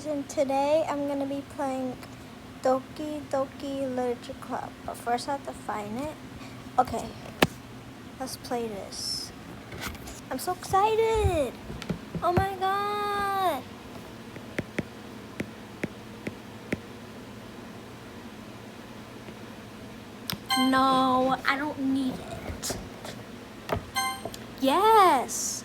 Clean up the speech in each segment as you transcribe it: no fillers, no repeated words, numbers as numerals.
and today I'm going to be playing Doki Doki Literature Club. But first I have to find it. Okay, let's play this. I'm so excited! Oh my god! No, I don't need it. Yes!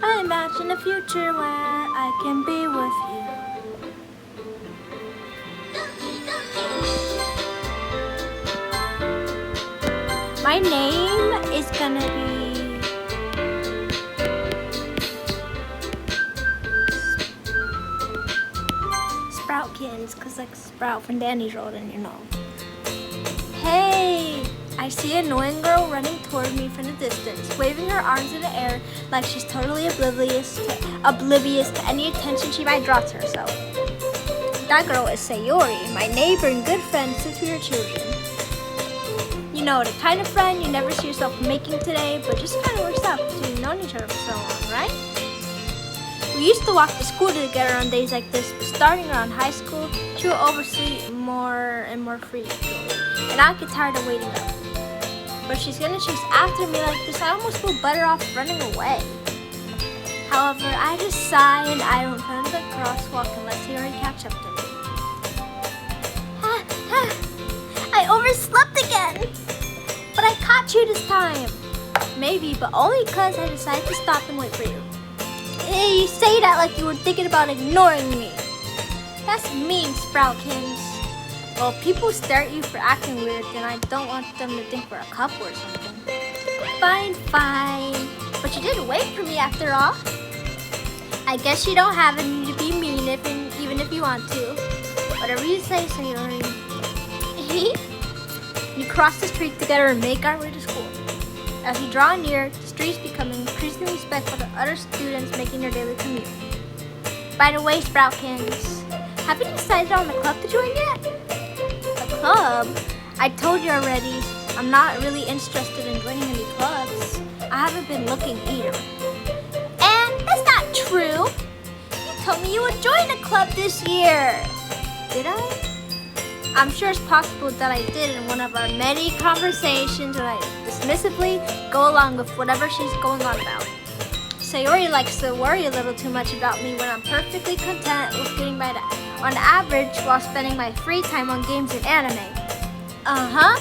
I imagine a future where I can be with you. My name is gonna be Sproutkins, cause like Sprout from Danny's World, and you know. Hey! I see an annoying girl running toward me from the distance, waving her arms in the air like she's totally oblivious to any attention she might draw to herself. That girl is Sayori, my neighbor and good friend since we were children. You know, the kind of friend you never see yourself making today, but just kind of works out because you've known each other for so long, right? We used to walk to school together on days like this, but starting around high school, she would oversleep more and more frequently, and I'd get tired of waiting up. But if she's gonna chase after me like this, I almost feel better off running away. However, I just sigh and I don't turn to the crosswalk unless he already catch up to me. I overslept again! But I caught you this time! Maybe, but only because I decided to stop and wait for you. You say that like you were thinking about ignoring me. That's mean, Sproutkins. Well, if people stare at you for acting weird, then I don't want them to think we're a couple or something. Fine, fine. But you did wait for me after all. I guess you don't have any to be mean even if you want to. Whatever you say, Sayori. We cross the street together and make our way to school. As we draw near, the streets become increasingly respectful to other students making their daily commute. By the way, Sproutkins, have you decided on the club to join yet? A club? I told you already, I'm not really interested in joining any clubs. I haven't been looking either. And that's not true. You told me you would join a club this year. Did I? I'm sure it's possible that I did in one of our many conversations, and I dismissively go along with whatever she's going on about. Sayori likes to worry a little too much about me when I'm perfectly content with getting by on average while spending my free time on games and anime. I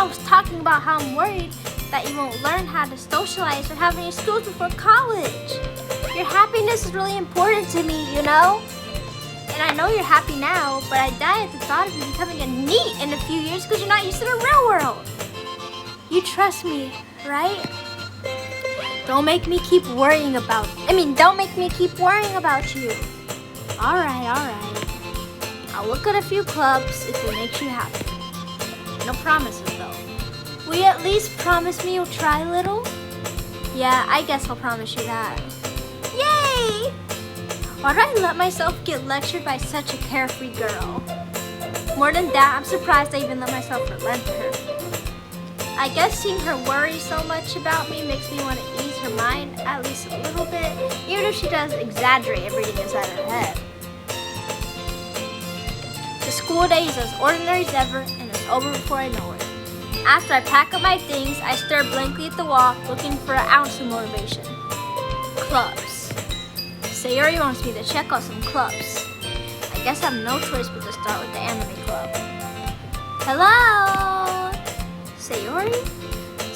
was talking about how I'm worried that you won't learn how to socialize or have any skills before college. Your happiness is really important to me, you know? And I know you're happy now, but I die at the thought of you becoming a NEET in a few years because you're not used to the real world. You trust me, right? Don't make me keep worrying about you. Alright. I'll look at a few clubs if it makes you happy. No promises though. Will you at least promise me you'll try a little? Yeah, I guess I'll promise you that. Yay! Why did I let myself get lectured by such a carefree girl? More than that, I'm surprised I even let myself relent to her. I guess seeing her worry so much about me makes me want to ease her mind at least a little bit, even if she does exaggerate everything inside her head. The school day is as ordinary as ever, and it's over before I know it. After I pack up my things, I stare blankly at the wall, looking for an ounce of motivation. Clubs. Sayori wants me to check out some clubs. I guess I have no choice but to start with the anime club. Hello? Sayori?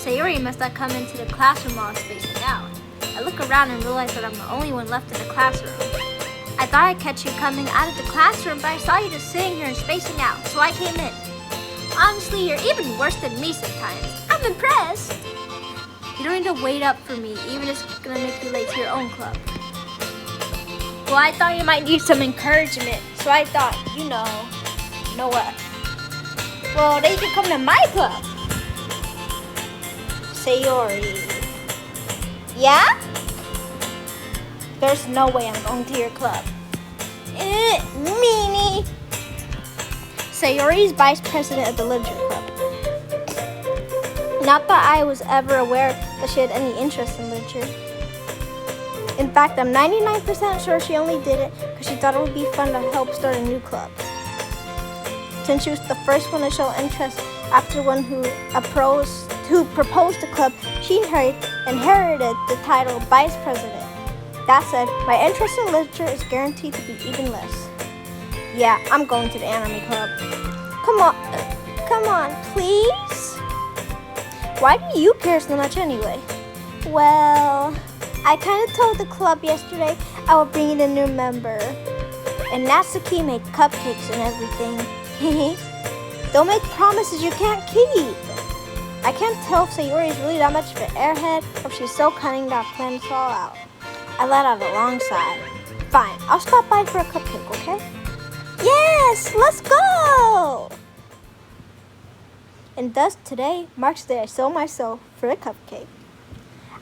Sayori must have come into the classroom while I was spacing out. I look around and realize that I'm the only one left in the classroom. I thought I'd catch you coming out of the classroom, but I saw you just sitting here and spacing out, so I came in. Honestly, you're even worse than me sometimes. I'm impressed. You don't need to wait up for me, even if it's gonna make you late to your own club. Well, I thought you might need some encouragement, so I thought, you know what? Well, then you can come to my club. Sayori. Yeah? There's no way I'm going to your club. Meanie. Sayori's vice president of the literature club. Not that I was ever aware that she had any interest in literature. In fact, I'm 99% sure she only did it because she thought it would be fun to help start a new club. Since she was the first one to show interest after one who proposed the club, she inherited the title Vice President. That said, my interest in literature is guaranteed to be even less. Yeah, I'm going to the anime club. Come on, please? Why do you care so much anyway? Well, I kind of told the club yesterday I would bring in a new member. And Natsuki made cupcakes and everything. Don't make promises you can't keep. I can't tell if Sayori is really that much of an airhead or if she's so cunning that plans it all out. I let out a long sigh. Fine, I'll stop by for a cupcake, okay? Yes, let's go! And thus today marks the day I sold myself for a cupcake.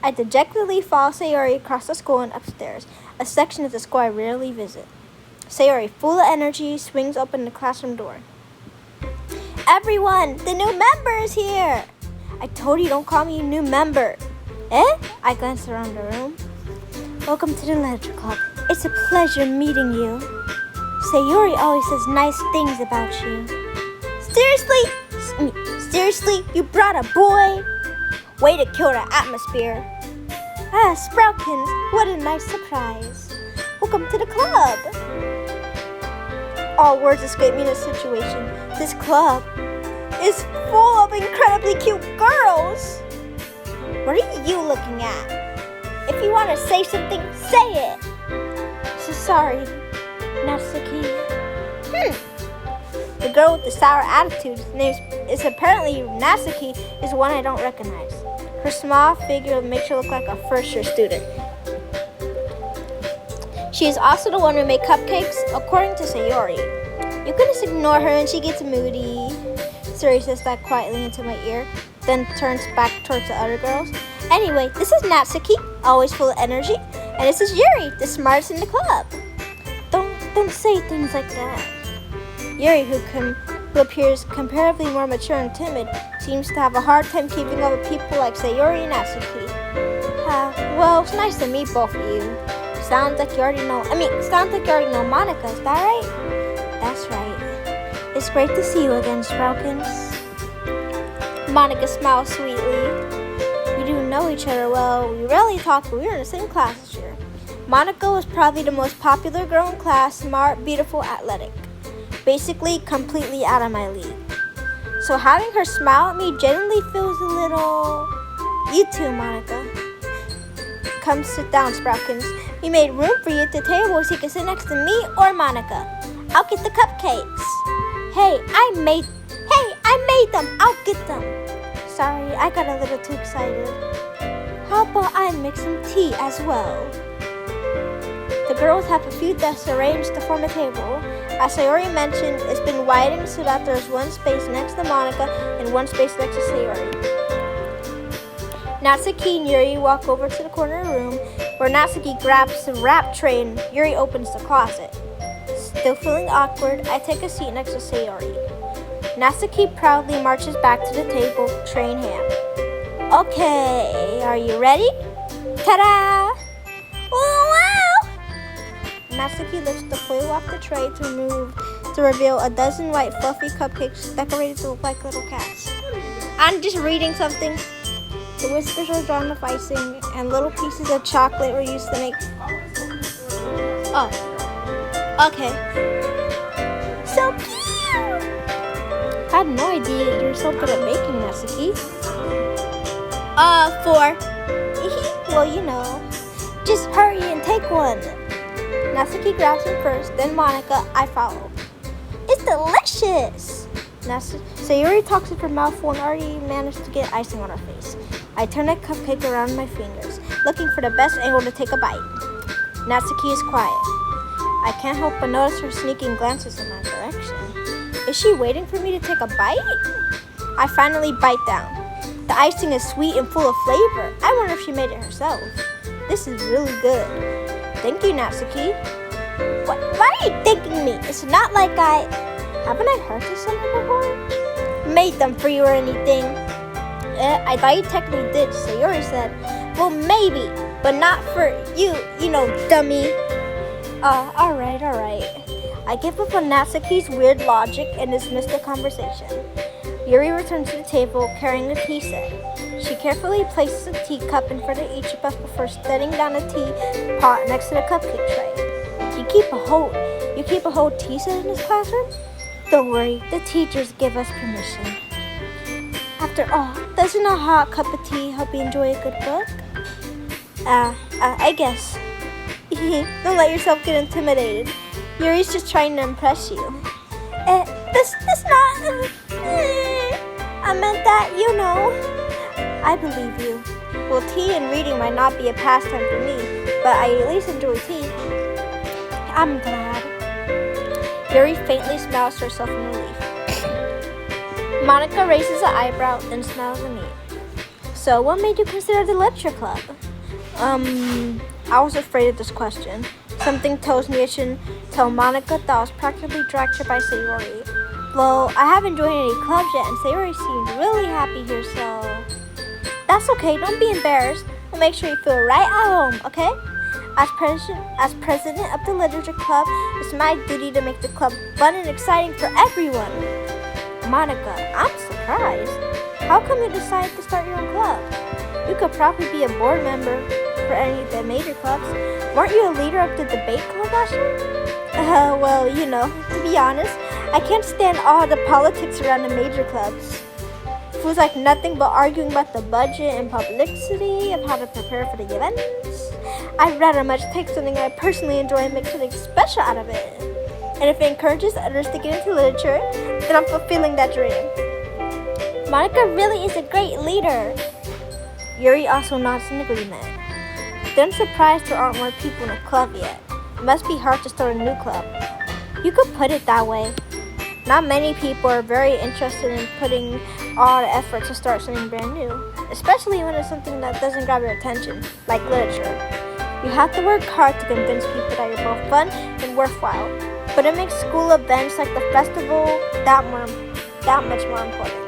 I dejectedly follow Sayori across the school and upstairs, a section of the school I rarely visit. Sayori, full of energy, swings open the classroom door. Everyone, the new member is here! I told you don't call me a new member. Eh? I glanced around the room. Welcome to the Literature Club. It's a pleasure meeting you. Sayori always says nice things about you. Seriously, you brought a boy? Way to kill the atmosphere. Ah, Sproutkins, what a nice surprise. Welcome to the club. All words escape me in this situation. This club is full of incredibly cute girls. What are you looking at? If you want to say something, say it. So sorry, Natsuki. The girl with the sour attitude, whose name is apparently Natsuki, is one I don't recognize. Her small figure makes her look like a first-year student. She is also the one who made cupcakes, according to Sayori. You can just ignore her and she gets moody. Sayori says that quietly into my ear, then turns back towards the other girls. Anyway, this is Natsuki, always full of energy, and this is Yuri, the smartest in the club. Don't say things like that. Yuri, who appears comparatively more mature and timid, seems to have a hard time keeping up with people like Sayori and Natsuki. Well, it's nice to meet both of you. Sounds like you already know Monica, is that right? That's right. It's great to see you again, Sproutkins. Monica smiles sweetly. We do know each other well. We rarely talk, but we were in the same class this year. Monica was probably the most popular girl in class, smart, beautiful, athletic. Basically, completely out of my league. So having her smile at me genuinely feels a little... You too, Monica. Come sit down, Sproutkins. We made room for you at the table so you can sit next to me or Monica. I'll get the cupcakes. Hey, I made them. I'll get them. Sorry, I got a little too excited. How about I mix some tea as well? The girls have a few desks arranged to form a table. As Sayori mentioned, it's been widened so that there's one space next to Monica and one space next to Sayori. Natsuki and Yuri walk over to the corner of the room where Natsuki grabs the wrap tray and Yuri opens the closet. Still feeling awkward, I take a seat next to Sayori. Natsuki proudly marches back to the table, tray in hand. Okay, are you ready? Ta-da! Wow! Natsuki lifts the foil off the tray to reveal a dozen white fluffy cupcakes decorated to look like little cats. I'm just reading something. The whiskers are drawn with icing, and little pieces of chocolate were used to make... Oh, okay. So cute! I had no idea you were so good at baking, Natsuki. 4. Well, you know. Just hurry and take one. Natsuki grabs him first, then Monica, I follow. It's delicious! Sayori talks with her mouth full and already managed to get icing on her face. I turn a cupcake around my fingers, looking for the best angle to take a bite. Natsuki is quiet. I can't help but notice her sneaking glances in my direction. Is she waiting for me to take a bite? I finally bite down. The icing is sweet and full of flavor. I wonder if she made it herself. This is really good. Thank you, Natsuki. Why are you thanking me? It's not like haven't I heard this somewhere before? Made them for you or anything. I thought you technically did, Sayori said. Well, maybe. But not for you, dummy. Alright. I give up on Natsuki's weird logic and dismiss the conversation. Yuri returns to the table carrying a tea set. She carefully places a teacup in front of each of us before setting down a teapot next to the cupcake tray. You keep a whole tea set in this classroom? Don't worry, the teachers give us permission. After all, doesn't a hot cup of tea help you enjoy a good book? I guess. Don't let yourself get intimidated. Yuri's just trying to impress you. That's not... I meant that, I believe you. Well, tea and reading might not be a pastime for me, but I at least enjoy tea. I'm glad. Yuri faintly smiles to herself in relief. Monica raises an eyebrow, then smiles at me. So, what made you consider the literature club? I was afraid of this question. Something tells me I shouldn't tell Monica that I was practically dragged here by Sayori. Well, I haven't joined any clubs yet, and Sayori seemed really happy here, so... That's okay, don't be embarrassed. I'll make sure you feel right at home, okay? As president of the literature club, it's my duty to make the club fun and exciting for everyone. Monica, I'm surprised. How come you decided to start your own club? You could probably be a board member for any of the major clubs. Weren't you a leader of the debate club last year? Well, to be honest, I can't stand all the politics around the major clubs. It feels like nothing but arguing about the budget and publicity of how to prepare for the events. I'd rather much take something I personally enjoy and make something special out of it. And if it encourages others to get into literature, then I'm fulfilling that dream. Monica really is a great leader. Yuri also nods in agreement. Then I'm surprised there aren't more people in the club yet. It must be hard to start a new club. You could put it that way. Not many people are very interested in putting all the effort to start something brand new, especially when it's something that doesn't grab your attention, like literature. You have to work hard to convince people that you're both fun and worthwhile, but it makes school events like the festival that much more important.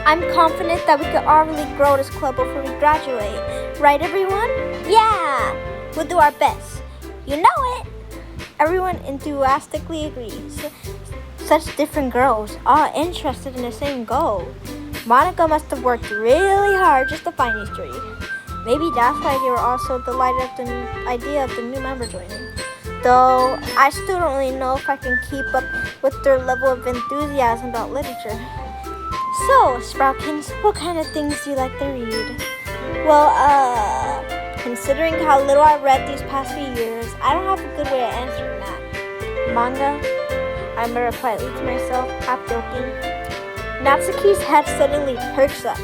I'm confident that we could all really grow this club before we graduate. Right, everyone? Yeah! We'll do our best. You know it! Everyone enthusiastically agrees. Such different girls, all interested in the same goal. Monica must have worked really hard just to find these three. Maybe that's why they were all so delighted at the idea of the new member joining. Though, I still don't really know if I can keep up with their level of enthusiasm about literature. So, Sproutkins, what kind of things do you like to read? Well, considering how little I read these past few years, I don't have a good way of answering that. Manga? I murmur quietly to myself, half joking. Natsuki's head suddenly perks up.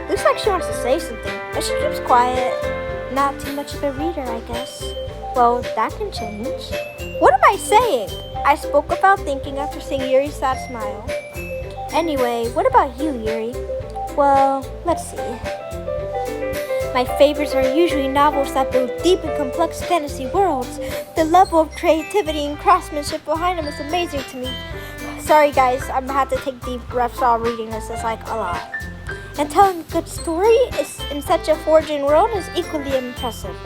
Looks like she wants to say something, but she keeps quiet. Not too much of a reader, I guess. Well, that can change. What am I saying? I spoke without thinking after seeing Yuri's sad smile. Anyway, what about you, Yuri? Well, let's see. My favorites are usually novels that build deep and complex fantasy worlds. The level of creativity and craftsmanship behind them is amazing to me. Sorry guys, I'm gonna have to take deep breaths while reading this. It's like a lot. And telling a good story in such a forging world is equally impressive.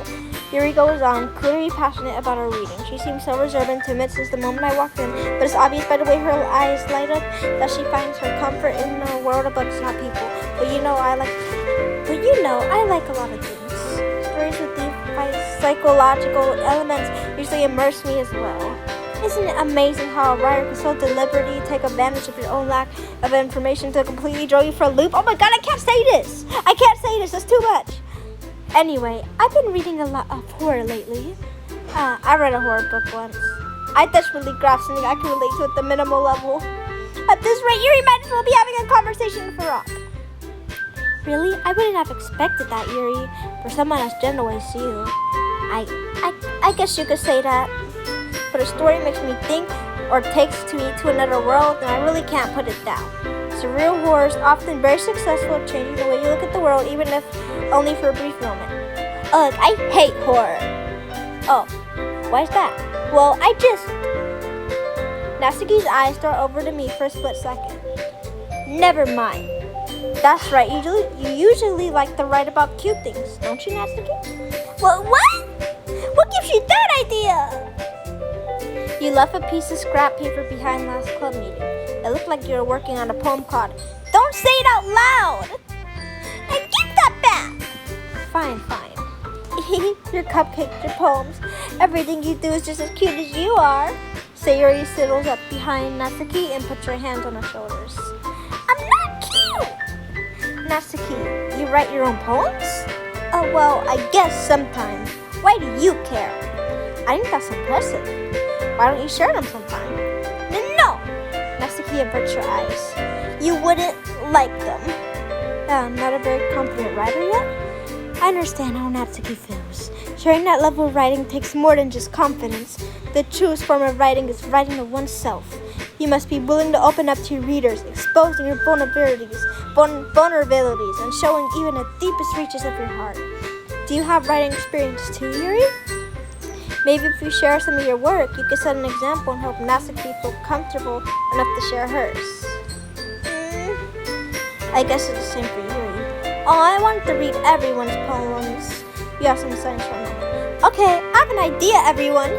Yuri goes on, clearly passionate about her reading. She seems so reserved and timid since the moment I walked in, but it's obvious by the way her eyes light up that she finds her comfort in the world of books, not people. But I like a lot of things. Stories with deep psychological elements usually immerse me as well. Isn't it amazing how a writer can so deliberately take advantage of your own lack of information to completely throw you for a loop? Oh my god, I can't say this! It's too much! Anyway, I've been reading a lot of horror lately. I read a horror book once. I desperately grasped something I can relate to at the minimal level. At this rate, Yuri might as well be having a conversation with a rock. Really? I wouldn't have expected that, Yuri, for someone as gentle as you. I guess you could say that. But a story makes me think or takes me to another world, and I really can't put it down. Surreal horror is often very successful at changing the way you look at the world, even if only for a brief moment. Ugh, I hate horror. Oh, why's that? Well, Natsuki's eyes start over to me for a split second. Never mind. That's right, you usually like to write about cute things, don't you, Natsuki? What? What gives you that idea? You left a piece of scrap paper behind last club meeting. It looked like you were working on a poem called Don't Say It Out Loud! And give that back! Fine. Your cupcakes, your poems, everything you do is just as cute as you are. Sayuri sidles up behind Natsuki and puts her hands on her shoulders. I'm not cute! Natsuki, you write your own poems? Oh, well, I guess sometimes. Why do you care? I think that's impressive. Why don't you share them sometime? No! Natsuki averts her eyes. You wouldn't like them. Not a very confident writer yet? I understand how Natsuki feels. Sharing that level of writing takes more than just confidence. The truest form of writing is writing to oneself. You must be willing to open up to your readers, exposing your vulnerabilities, and showing even the deepest reaches of your heart. Do you have writing experience too, Yuri? Maybe if you share some of your work, you could set an example and help Natsuki feel comfortable enough to share hers. I guess it's the same for Yuri. Oh, I wanted to read everyone's poems. You have some sense for a moment. Okay, I have an idea, everyone.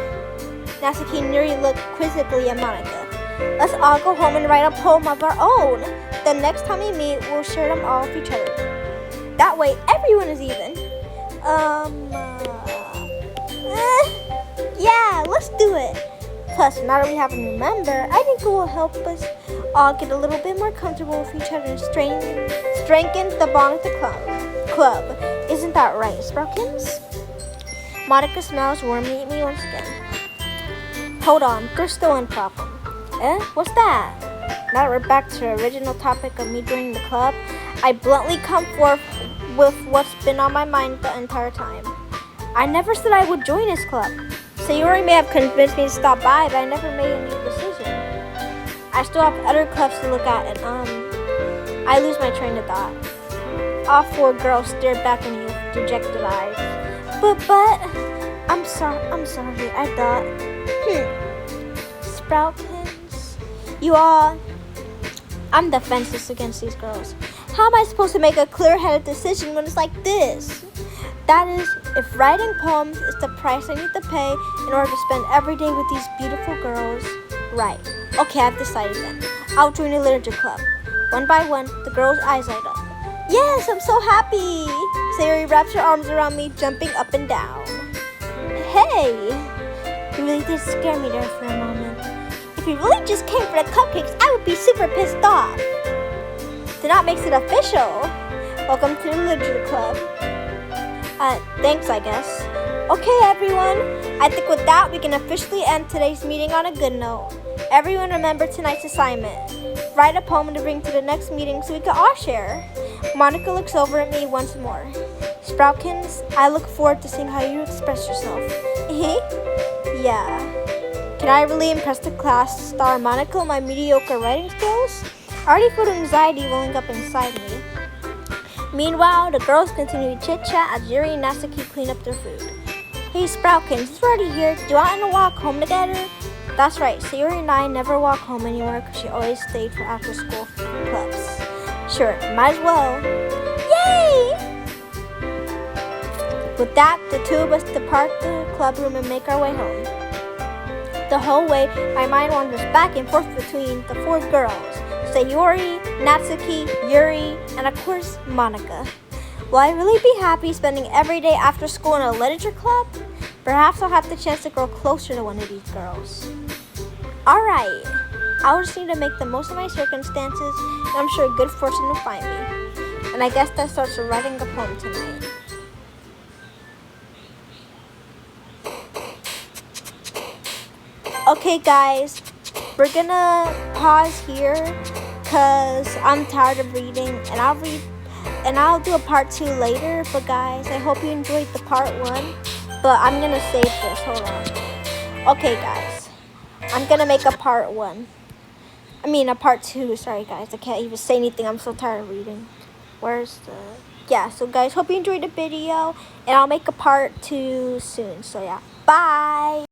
Natsuki and Yuri look quizzically at Monica. Let's all go home and write a poem of our own. The next time we meet, we'll share them all with each other. That way, everyone is even. Yeah, let's do it. Plus, now that we have a new member, I think it will help us all get a little bit more comfortable with each other and strengthen the bond with the club. Isn't that right, Sproukins? Monica smiles warmly at me once again. Hold on, there's still one problem. What's that? Now that we're back to the original topic of me joining the club, I bluntly come forth with what's been on my mind the entire time. I never said I would join this club. Sayuri may have convinced me to stop by, but I never made any decision. I still have other clubs to look at, and I lose my train of thought. All four girls stared back at me with dejected eyes. But, I'm sorry, I thought. Sproukins, you all, I'm defenseless against these girls. How am I supposed to make a clear-headed decision when it's like this? That is, if writing poems is the price I need to pay in order to spend every day with these beautiful girls, right. Okay, I've decided then. I'll join a literature club. One by one, the girls' eyes light up. Yes, I'm so happy! Sayuri wraps her arms around me, jumping up and down. Hey! You really did scare me there for a moment. If you really just came for the cupcakes, I would be super pissed off. Then that makes it official. Welcome to the literature club. Thanks, I guess. Okay, everyone. I think with that, we can officially end today's meeting on a good note. Everyone remember tonight's assignment. Write a poem to bring to the next meeting so we can all share. Monica looks over at me once more. Sproukins, I look forward to seeing how you express yourself. Yeah. Can I really impress the class star Monica with my mediocre writing skills? I already feel anxiety welling up inside me. Meanwhile, the girls continue to chit-chat as Yuri and Natsuki clean up their food. Hey Sproukins, it's already here. Do you want to walk home together? That's right, Sayuri and I never walk home anymore because she always stayed for after-school clubs. Sure, might as well. Yay! With that, the two of us depart the club room and make our way home. The whole way, my mind wanders back and forth between the four girls. Sayuri, Natsuki, Yuri, and of course, Monica. Will I really be happy spending every day after school in a literature club? Perhaps I'll have the chance to grow closer to one of these girls. Alright, I'll just need to make the most of my circumstances, and I'm sure good fortune will find me. And I guess that starts with writing a poem tonight. Okay guys, we're gonna pause here because I'm tired of reading, and I'll do a part 2 later. But guys, I hope you enjoyed the part 1, but I'm gonna save this. Hold on. Okay guys, I'm gonna make a part 2. Sorry guys, I can't even say anything. I'm so tired of reading. So guys, hope you enjoyed the video, and I'll make a part 2 soon. So yeah, bye.